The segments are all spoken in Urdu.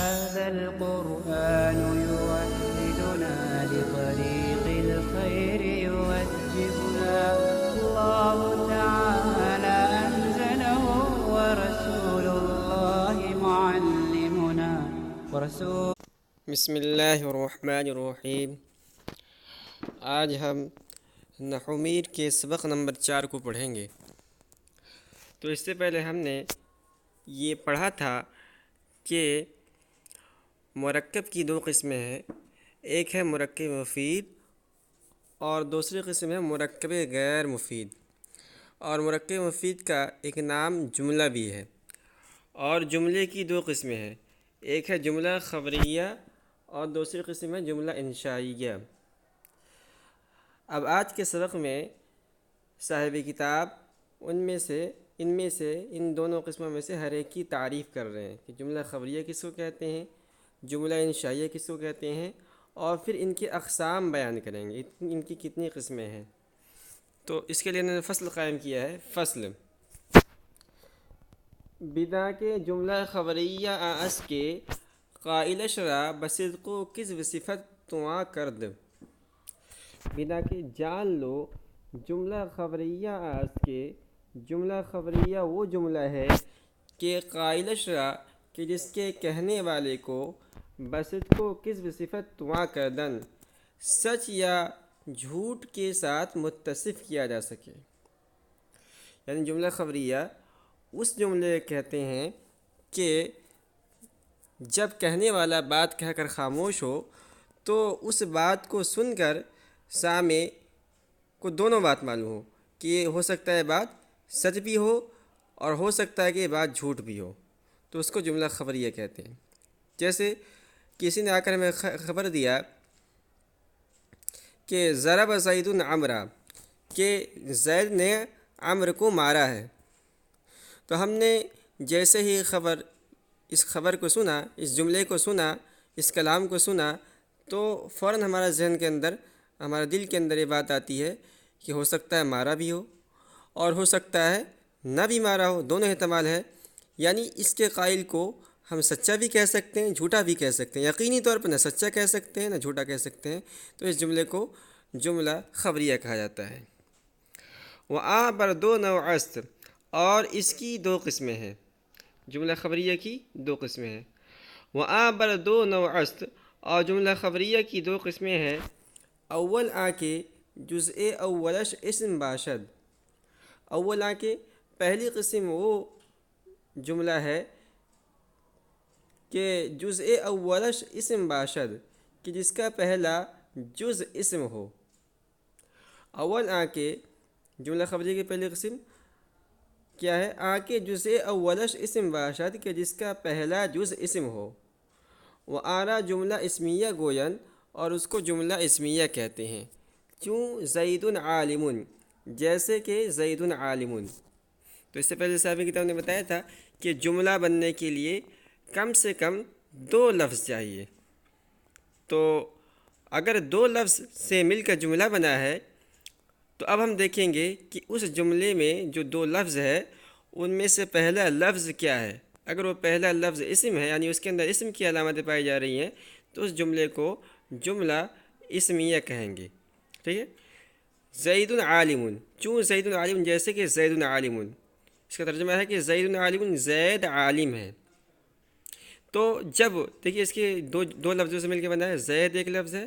هذا القرآن يوحدنا لطريق الخير يوجهنا الله تعالى أنزله ورسول الله معلمنا بسم اللہ الرحمن الرحیم۔ آج ہم نحومیر کے سبق نمبر 4 کو پڑھیں گے۔ تو اس سے پہلے ہم نے یہ پڑھا تھا کہ مرکب کی 2 قسمیں ہیں، ایک ہے مرکب مفید اور دوسری قسم ہے مرکب غیر مفید۔ اور مرکب مفید کا ایک نام جملہ بھی ہے، اور جملے کی 2 قسمیں ہیں، ایک ہے جملہ خبریہ اور دوسری قسم ہے جملہ انشائیہ۔ اب آج کے سبق میں صاحب کتاب ان دونوں قسموں میں سے ہر ایک کی تعریف کر رہے ہیں کہ جملہ خبریہ کس کو کہتے ہیں، جملہ انشائیہ کس کو کہتے ہیں، اور پھر ان کے اقسام بیان کریں گے، ان کی کتنی قسمیں ہیں۔ تو اس کے لیے انہوں نے فصل قائم کیا ہے۔ فصل بدا کے جملہ خبریہ آس کے قائلش را بصدق و کذب صفت تواں کرد۔ بدا کے جان لو جملہ خبریہ آس کے، جملہ خبریہ وہ جملہ ہے کہ قائلش را کہ جس کے کہنے والے کو بصدق و کذب صفت تواں کردن، سچ یا جھوٹ کے ساتھ متصف کیا جا سکے۔ یعنی جملہ خبریہ اس جملے کہتے ہیں کہ جب کہنے والا بات کہہ کر خاموش ہو تو اس بات کو سن کر سامع کو دونوں بات معلوم ہو کہ یہ ہو سکتا ہے بات سچ بھی ہو اور ہو سکتا ہے کہ یہ بات جھوٹ بھی ہو، تو اس کو جملہ خبریہ کہتے ہیں۔ جیسے کسی نے آ کر ہمیں خبر دیا کہ ضرب زید عمرا، کہ زید نے عمر کو مارا ہے، تو ہم نے جیسے ہی اس خبر کو سنا، اس جملے کو سنا، اس کلام کو سنا، تو فوراً ہمارا ذہن کے اندر، ہمارے دل کے اندر یہ بات آتی ہے کہ ہو سکتا ہے مارا بھی ہو اور ہو سکتا ہے نہ بھی مارا ہو، دونوں احتمال ہے۔ یعنی اس کے قائل کو ہم سچا بھی کہہ سکتے ہیں، جھوٹا بھی کہہ سکتے ہیں، یقینی طور پر نہ سچا کہہ سکتے ہیں نہ جھوٹا کہہ سکتے ہیں، تو اس جملے کو جملہ خبریہ کہا جاتا ہے۔ وآ بر دو نوع است، اور اس کی 2 قسمیں ہیں، جملہ خبریہ کی 2 قسمیں ہیں۔ وآ بر دو نوع است، اور جملہ خبریہ کی 2 قسمیں ہیں۔ اول آ کے جزء اولش اسم باشد، اول آ کے پہلی قسم وہ جملہ ہے کہ جزء اولش اسم باشد، کہ جس کا پہلا جز اسم ہو۔ اول آ کے جملہ خبریہ کی پہلی قسم کیا ہے؟ آ کے جزء اولش اسم باشد، کہ جس کا پہلا جز اسم ہو۔ وہ آرا جملہ اسمیہ گوین، اور اس کو جملہ اسمیہ کہتے ہیں۔ کیوں؟ زید عالم، جیسے کہ زید عالم۔ تو اس سے پہلے صاحب کتاب نے بتایا تھا کہ جملہ بننے کے لیے کم سے کم 2 لفظ چاہیے۔ تو اگر 2 لفظ سے مل کر جملہ بنا ہے تو اب ہم دیکھیں گے کہ اس جملے میں جو 2 لفظ ہے ان میں سے پہلا لفظ کیا ہے۔ اگر وہ پہلا لفظ اسم ہے، یعنی اس کے اندر اسم کی علامتیں پائی جا رہی ہیں، تو اس جملے کو جملہ اسمیہ کہیں گے۔ ٹھیک ہے؟ زید عالم، چوں زید عالم، جیسے کہ زید عالم، اس کا ترجمہ ہے کہ زید عالم، زید عالم ہے۔ تو جب دیکھیے اس کے دو لفظوں سے مل کے بنا ہے، زید ایک لفظ ہے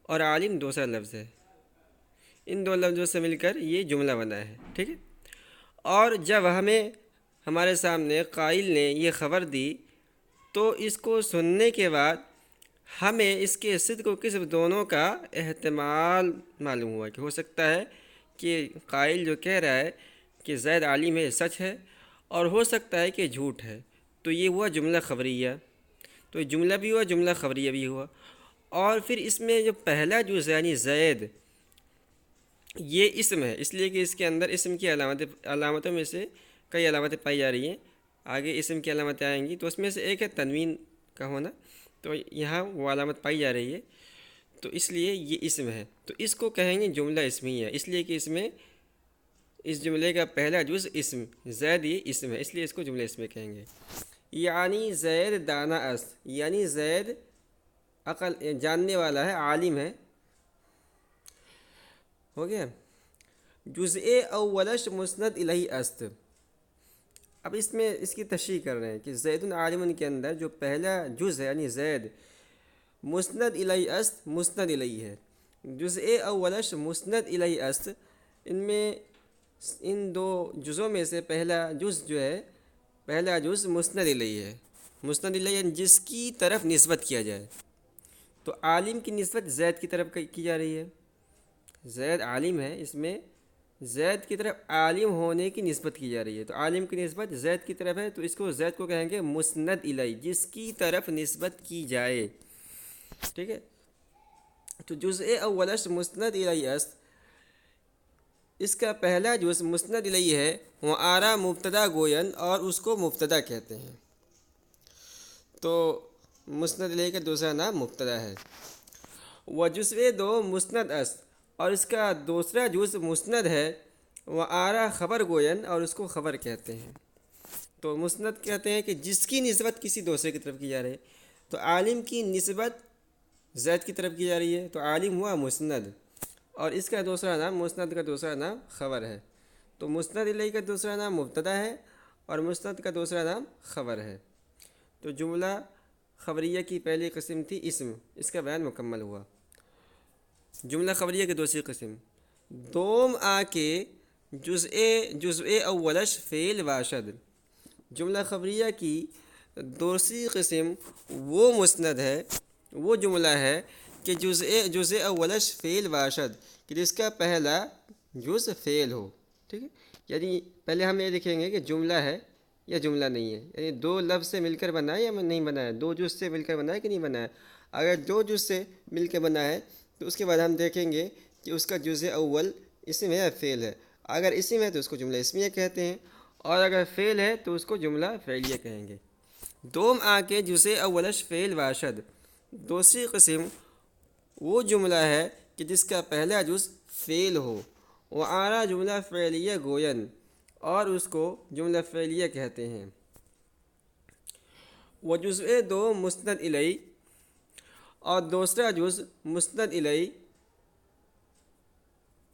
اور عالم دوسرا لفظ ہے، ان 2 لفظوں سے مل کر یہ جملہ بنا ہے۔ ٹھیک ہے؟ اور جب ہمارے سامنے قائل نے یہ خبر دی تو اس کو سننے کے بعد ہمیں اس کے صدق و کذب دونوں کا احتمال معلوم ہوا کہ ہو سکتا ہے کہ قائل جو کہہ رہا ہے کہ زید عالم ہے سچ ہے، اور ہو سکتا ہے کہ جھوٹ ہے، تو یہ ہوا جملہ خبریہ۔ تو جملہ بھی ہوا، جملہ خبریہ بھی ہوا۔ اور پھر اس میں جو پہلا جز یعنی زید، یہ اسم ہے، اس لیے کہ اس کے اندر اسم کی علامتوں میں سے کئی علامتیں پائی جا رہی ہیں، آگے اسم کی علامتیں آئیں گی، تو اس میں سے ایک ہے تنوین کا ہونا، تو یہاں وہ علامت پائی جا رہی ہے، تو اس لیے یہ اسم ہے، تو اس کو کہیں گے جملہ اسمیہ، اس لیے کہ اس میں اس جملے کا پہلا جز اسم، زید یہ اسم ہے، اس لیے اس کو جملہ اسمیہ کہیں گے۔ یعنی زید دانا است، یعنی زید عقل جاننے والا ہے، عالم ہے. ہو گیا. جزء اولش مسند الیہ است. اب اس میں اس کی تشریح کر رہے ہیں کہ زید عالم کے اندر جو پہلا جز ہے یعنی زید مسند الیہ است، مسند الیہ ہے. جزء اولش مسند الیہ است، ان میں ان دو جزوں میں سے پہلا جز جو ہے، پہلا جز مسند الیہ ہے. مسند الیہ یعنی جس کی طرف نسبت کیا جائے. تو عالم کی نسبت زید کی طرف کی جا رہی ہے. زید عالم ہے، اس میں زید کی طرف عالم ہونے کی نسبت کی جا رہی ہے. تو عالم کی نسبت زید کی طرف ہے، تو اس کو زید کو کہیں گے مسند الیہ، جس کی طرف نسبت کی جائے. ٹھیک ہے. تو جزء اولش مسند الیہ است، اس کا پہلا جز مسند الیہ ہے. وہ آرا مبتدا گوین، اور اس کو مبتدا کہتے ہیں. تو مسند الیہ کا دوسرا نام مبتدا ہے. وہ جزء دو مسند است، اور اس کا دوسرا جز مسند ہے. وہ آرا خبر گوین، اور اس کو خبر کہتے ہیں. تو مسند کہتے ہیں کہ جس کی نسبت کسی دوسرے کی طرف کی جا رہی ہے. تو عالم کی نسبت زید کی طرف کی جا رہی ہے، تو عالم ہوا مسند، اور اس کا دوسرا نام مسند کا دوسرا نام خبر ہے. تو مسند الیہ کا دوسرا نام مبتدا ہے، اور مسند کا دوسرا نام خبر ہے. تو جملہ خبریہ کی پہلی قسم تھی اسم، اس کا بیان مکمل ہوا. جملہ خبریہ کی دوسری قسم دوم آ کے جزء اولش فعل باشد. جملہ خبریہ کی دوسری قسم وہ مسند ہے، وہ جملہ ہے کہ جزء اولش فعل باشد، کہ جس کا پہلا جز فعل ہو. ٹھیک ہے. یعنی پہلے ہم یہ دیکھیں گے کہ جملہ ہے یا جملہ نہیں ہے، یعنی دو لفظ سے مل کر بنا ہے یا نہیں بنا ہے، دو جز سے مل کر بنا ہے کہ نہیں بنا ہے. اگر دو جز سے مل کے بنا ہے تو اس کے بعد ہم دیکھیں گے کہ اس کا جزء اول اسم ہے یا فعل ہے. اگر اسم ہے تو اس کو جملہ اسمیہ کہتے ہیں، اور اگر فعل ہے تو اس کو جملہ فعلیہ کہیں گے. دوم آ کے جزء اولش فعل باشد، دوسری قسم وہ جملہ ہے کہ جس کا پہلا جز فعل ہو. وہ آرا جملہ فعلیہ گوین، اور اس کو جملہ فعلیہ کہتے ہیں. وہ جزء دو مسند الیہ، اور دوسرا جز مسند الیہ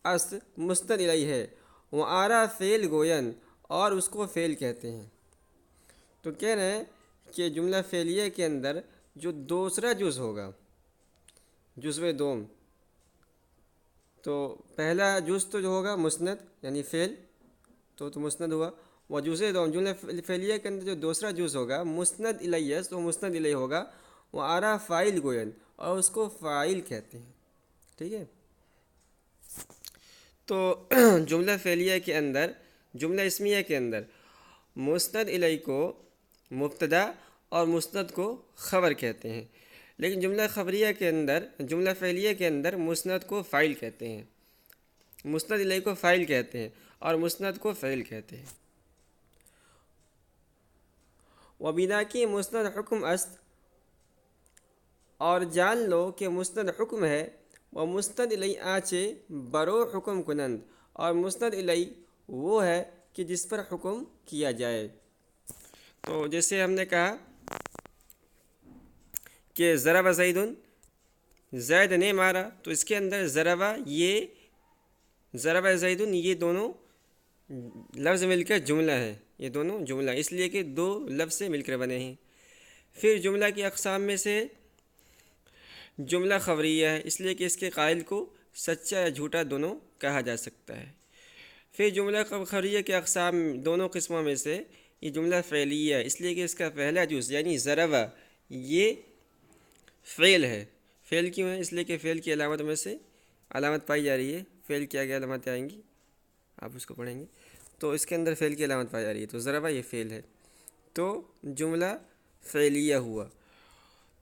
است، مسند الیہ ہے. وہ آرا فعل گوین، اور اس کو فعل کہتے ہیں. تو کہہ رہے ہیں کہ جملہ فعلیہ کے اندر جو دوسرا جز ہوگا، جزء دوم، تو پہلا جز تو جو ہوگا مسند یعنی فعل، تو مسند ہوا. وہ جزء دوم جملہ فعلیہ کے اندر جو دوسرا جز ہوگا مسند الیہ، تو مسند الیہ ہوگا. وہ آرا فاعل گوین، اور اس کو فاعل کہتے ہیں. ٹھیک ہے. تو جملہ فعلیہ کے اندر، جملہ اسمیہ کے اندر مسند الیہ کو مبتدا اور مسند کو خبر کہتے ہیں، لیکن جملہ خبریہ کے اندر، جملہ فعلیہ کے اندر مسند کو فاعل کہتے ہیں، مسند الیہ کو فاعل کہتے ہیں، اور مسند کو فعل کہتے ہیں. و بنا کی مسند حکم است، اور جان لو کہ مسند حکم ہے. وہ مسند الیہ آچے برو حکم کنند، اور مسند الیہ وہ ہے کہ جس پر حکم کیا جائے. تو جیسے ہم نے کہا کہ ضرب زیدن، زید نے مارا، تو اس کے اندر ضرب زیدن یہ دونوں لفظ مل کر جملہ ہے، یہ دونوں جملہ اس لیے کہ دو لفظ سے مل کر بنے ہیں. پھر جملہ کی اقسام میں سے جملہ خبریہ ہے، اس لیے کہ اس کے قائل کو سچا یا جھوٹا دونوں کہا جا سکتا ہے. پھر جملہ خبریہ کے اقسام دونوں قسموں میں سے یہ جملہ فعلیہ ہے، اس لیے کہ اس کا پہلا جز یعنی ضرب یہ فعل ہے. فعل کیوں ہے؟ اس لیے کہ فعل کی علامت میں سے علامت پائی جا رہی ہے. فعل کی آگے علامتیں آئیں گی، آپ اس کو پڑھیں گے، تو اس کے اندر فعل کی علامت پائی جا رہی ہے. تو ضرب یہ فعل ہے، تو جملہ فعلیہ ہوا.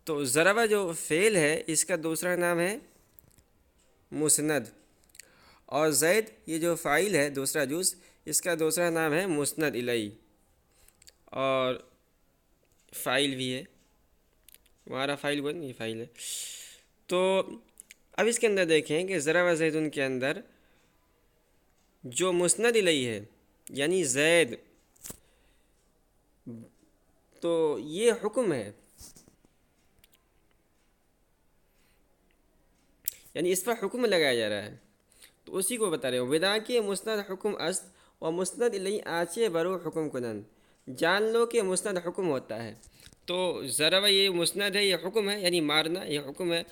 تو ضرب جو فعل ہے اس کا دوسرا نام ہے مسند، اور زید یہ جو فاعل ہے دوسرا جز، اس کا دوسرا نام ہے مسند الیہ، اور فاعل بھی ہے، ہمارا فاعل بن یہ فاعل ہے. تو اب اس کے اندر دیکھیں کہ ضرب زیدن کے اندر جو مسند الیہ ہے یعنی زید تو یہ حکم ہے، یعنی اس پر حکم لگایا جا رہا ہے، تو اسی کو بتا رہے ہوں۔ ودا کے مسند حکم است و مسند الی آچے برو حکم کنن، جان لو کہ مسند حکم ہوتا ہے۔ تو ضرب یہ مسند ہے، یہ حکم ہے، یعنی مارنا یہ حکم ہے،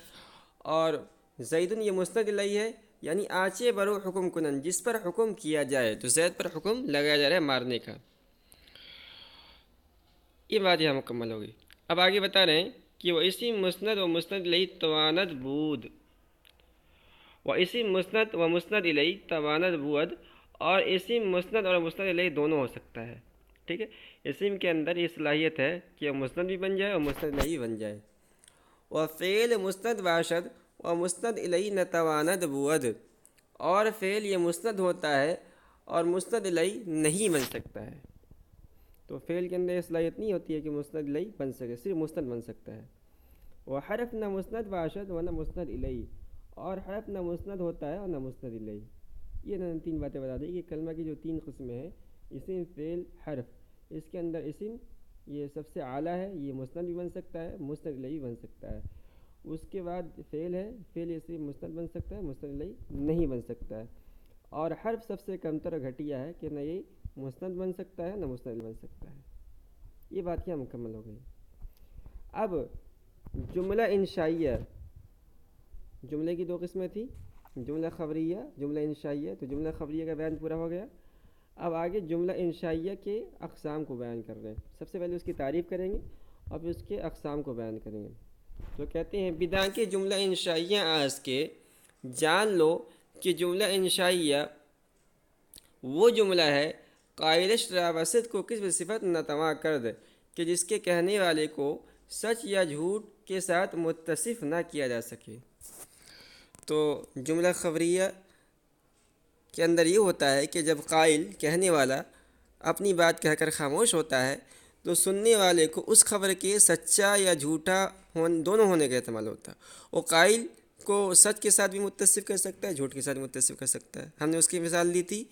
اور زیدن یہ مسند الی ہے، یعنی آچے برو حکم کنن، جس پر حکم کیا جائے، تو زید پر حکم لگایا جا رہا ہے مارنے کا۔ یہ بات یہاں مکمل ہوگی۔ اب آگے بتا رہے ہیں کہ وہ اسی مسند و مسند الی تواند بود، و اسی مسند و مسند الی تواند بود، اور اسی مسند اور مسند الی دونوں ہو سکتا ہے، ٹھیک ہے۔ اسم کے اندر یہ صلاحیت ہے کہ مسند بھی بن جائے اور مسند الی بھی بن جائے۔ و فعل مسند باشد و مسند الی نتواند بود، اور فعل یہ مسند ہوتا ہے اور مسند الی نہیں بن سکتا ہے۔ تو فعل کے اندر یہ صلاحیت نہیں ہوتی ہے کہ مسند الی بن سکے، صرف مسند بن سکتا ہے۔ وہ حرف نہ مسند باشد و نہ مسند الی، اور حرف نہ مسند ہوتا ہے اور نہ مسند الی۔ یہ انہوں نے تین باتیں بتا دی کہ کلمہ کی جو تین قسمیں ہیں، اسم، فعل، حرف، اس کے اندر اسم یہ سب سے اعلیٰ ہے، یہ مسند بھی بن سکتا ہے، مسند الی بھی بن سکتا ہے۔ اس کے بعد فعل ہے، فعل یہ صرف مسند بن سکتا ہے، مسند الی نہیں بن سکتا ہے۔ اور حرف سب سے کمتر اور گھٹیا ہے کہ نہ یہ مسند بن سکتا ہے نہ مسند الی بن سکتا ہے۔ یہ بات کیا مکمل ہو گئی۔ اب جملہ انشائیہ، جملے کی دو قسمیں تھیں، جملہ خبریہ، جملہ انشائیہ، تو جملہ خبریہ کا بیان پورا ہو گیا۔ اب آگے جملہ انشائیہ کے اقسام کو بیان کر رہے ہیں۔ سب سے پہلے اس کی تعریف کریں گے اور پھر اس کے اقسام کو بیان کریں گے۔ تو کہتے ہیں بدا کے جملہ انشائیہ آس کے جان لو کہ جملہ انشائیہ وہ جملہ ہے قائلش راوسط کو کس صفت نتواں کر دے کہ جس کے کہنے والے کو سچ یا جھوٹ کے ساتھ متصف نہ کیا جا سکے۔ تو جملہ خبریہ کے اندر یہ ہوتا ہے کہ جب قائل کہنے والا اپنی بات کہہ کر خاموش ہوتا ہے تو سننے والے کو اس خبر کے سچا یا جھوٹا دونوں ہونے کا احتمال ہوتا ہے۔ وہ قائل کو سچ کے ساتھ بھی متصف کر سکتا ہے، جھوٹ کے ساتھ متصف کر سکتا ہے۔ ہم نے اس کی مثال دی تھی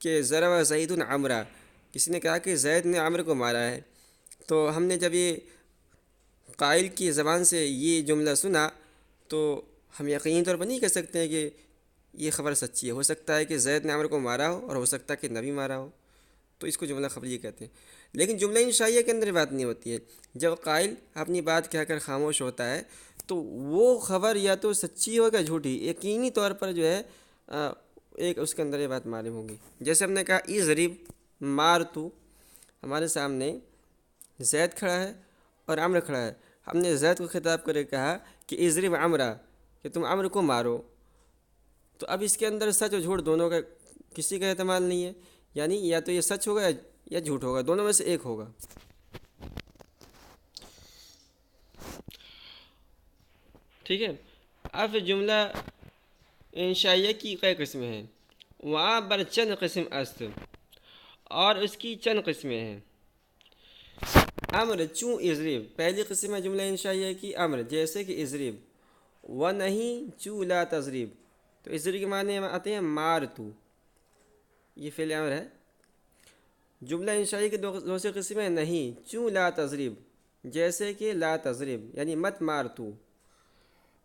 کہ ضرب زید عمرہ، کسی نے کہا کہ زید نے عمرو کو مارا ہے، تو ہم نے جب یہ قائل کی زبان سے یہ جملہ سنا تو ہم یقینی طور پر نہیں کہہ سکتے ہیں کہ یہ خبر سچی ہے۔ ہو سکتا ہے کہ زید نے عمرو کو مارا ہو اور ہو سکتا ہے کہ نبی مارا ہو، تو اس کو جملہ خبریہ کہتے ہیں۔ لیکن جملہ انشائیہ کے اندر بات نہیں ہوتی ہے۔ جب قائل اپنی بات کہہ کر خاموش ہوتا ہے تو وہ خبر یا تو سچی ہو یا جھوٹی، یقینی طور پر جو ہے ایک اس کے اندر یہ بات معلوم ہوگی۔ جیسے ہم نے کہا اضرب مار تو، ہمارے سامنے زید کھڑا ہے اور عمرو کھڑا ہے، ہم نے زید کو خطاب کرے کہا کہ اضرب عمرہ، کہ تم عمرو کو مارو، تو اب اس کے اندر سچ اور جھوٹ دونوں کا کسی کا احتمال نہیں ہے، یعنی یا تو یہ سچ ہوگا یا جھوٹ ہوگا، دونوں میں سے ایک ہوگا۔ ٹھیک ہے۔ اب جملہ انشائیہ کی کئی قسمیں ہیں، وہاں پر چند قسم است، اور اس کی چند قسمیں ہیں۔ امر چوں اضرب، پہلی قسم ہے جملہ انشائیہ کی امر، جیسے کہ اضرب، و نہیں چوں لا تضرب، تو اضرب کے معنی آتے ہیں مار تو، یہ فعل امر ہے۔ جملہ انشائیہ کی دوسری قسم ہے نہیں چوں لا تضرب، جیسے کہ لا تضرب یعنی مت مار تو۔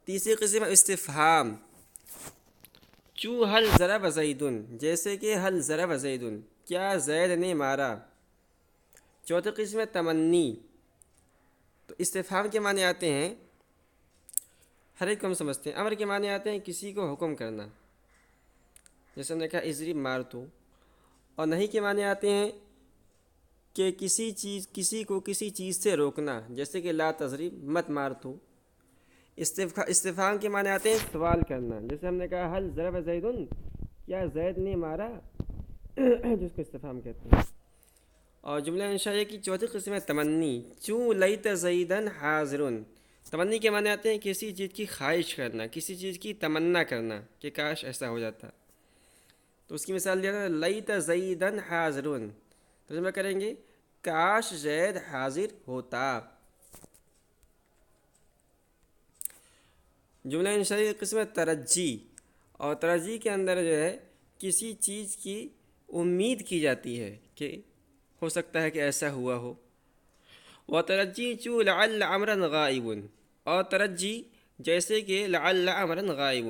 تیسری قسم ہے استفہام، چوں حل ضرب زیدن، جیسے کہ حل ضرب زیدن، کیا زید نے مارا۔ چوتھی قسم ہے تمنی، تو استفہام کے معنی آتے ہیں، ہر ایک کو ہم سمجھتے ہیں۔ امر کے معنی آتے ہیں کسی کو حکم کرنا، جیسے ہم نے کہا اضرب مار تو، اور نہیں کے معنی آتے ہیں کہ کسی کو کسی چیز سے روکنا، جیسے کہ لا تضرب مت مار تو۔ استفہام کے معنی آتے ہیں سوال کرنا، جیسے ہم نے کہا حل ضرب زیدن، کیا زید نے مارا، جس کو استفہام کہتے ہیں۔ اور جملہ انشائیہ کی چوتھی قسم ہے تمنی، چوں لیت زیدن حاضرن، تمنی کے معنی آتے ہیں کسی چیز کی خواہش کرنا، کسی چیز کی تمنا کرنا کہ کاش ایسا ہو جاتا۔ تو اس کی مثال دیا تھا لیت زیدن حاضرن، ترجمہ کریں گے کاش زید حاضر ہوتا۔ جملہ انشائیہ کی قسم ہے ترجی، اور ترجی کے اندر جو ہے کسی چیز کی امید کی جاتی ہے کہ ہو سکتا ہے کہ ایسا ہوا ہو۔ و ترجی چو لعل عمرا غائب، اور ترجی جیسے کہ لعل عمرا غائب،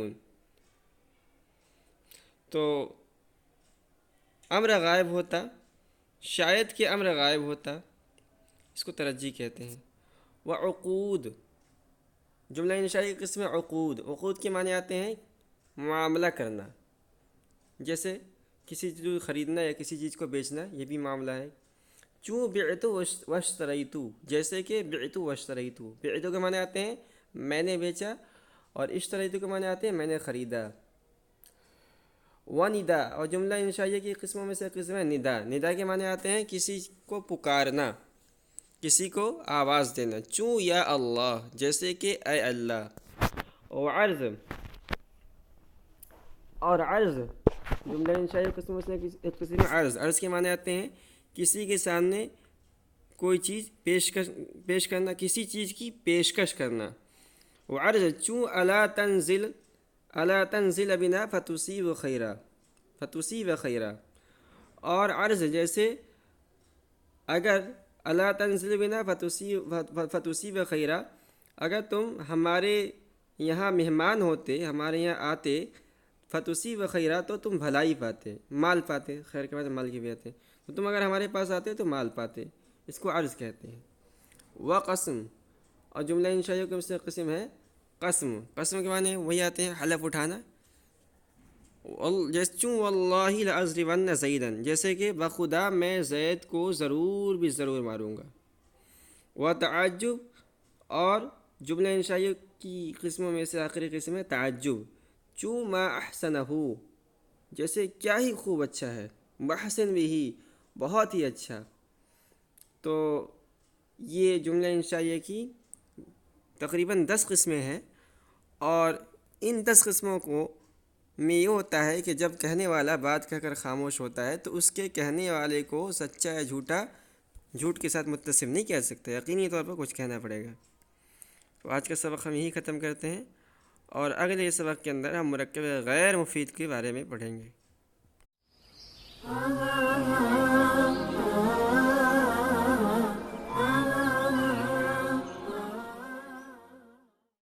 تو امر غائب ہوتا، شاید کہ امر غائب ہوتا، اس کو ترجی کہتے ہیں۔ وعقود، جملہ انشائی کی قسم عقود، عقود کے معنی آتے ہیں معاملہ کرنا، جیسے کسی چیز کو خریدنا یا کسی چیز کو بیچنا، یہ بھی معاملہ ہے۔ چوں بعت واشتریت، جیسے کہ بعت واشتریت، بعت کے معنی آتے ہیں میں نے بیچا، اور اشتریت کے معنی آتے ہیں میں نے خریدا۔ وندا، اور جملہ انشائیہ کی قسموں میں سے قسم ہے ندا، ندا کے معنی آتے ہیں کسی کو پکارنا، کسی کو آواز دینا، چوں یا اللہ، جیسے کہ اے اللہ۔ وعرض، اور عرض جملہ انشائی قسموں سے ایک قسم ہے عرض، عرض کے معنی آتے ہیں کسی کے سامنے کوئی چیز پیش کرنا، کسی چیز کی پیشکش کرنا۔ وعرض چوں الا تنزل بنا فتصیب خیرا، فتصیب خیرا، اور عرض جیسے اگر الا تنزل بنا فتصیب خیرا، اگر تم ہمارے یہاں مہمان ہوتے، ہمارے یہاں آتے، فتصیب خیرا، تو تم بھلائی پاتے، مال پاتے، خیر کے بعد مال کی بھی آتے، تو تم اگر ہمارے پاس آتے تو مال پاتے، اس کو عرض کہتے ہیں۔ وقسم، اور جملہ انشائیہ کے سے قسم ہے قسم، قسم کے معنی وہی آتے ہیں حلف اٹھانا، چوں واللہ لأضربن زیدا، جیسے کہ بخدا میں زید کو ضرور بھی ضرور ماروں گا۔ وتعجب، اور جملہ انشائیہ کی قسموں میں سے آخری قسم ہے تعجب، چوں ما احسنہ، جیسے کیا ہی خوب اچھا ہے، محسن بھی بہت ہی اچھا۔ تو یہ جملہ انشائیہ کی تقریباً 10 قسمیں ہیں، اور ان 10 قسموں کو میں یہ ہوتا ہے کہ جب کہنے والا بات کہہ کر خاموش ہوتا ہے تو اس کے کہنے والے کو سچا یا جھوٹا جھوٹ کے ساتھ متصف نہیں کہہ سکتے، یقینی طور پر کچھ کہنا پڑے گا۔ تو آج کا سبق ہم یہی ختم کرتے ہیں، اور اگلے سبق کے اندر ہم مرکب غیر مفید کے بارے میں پڑھیں گے۔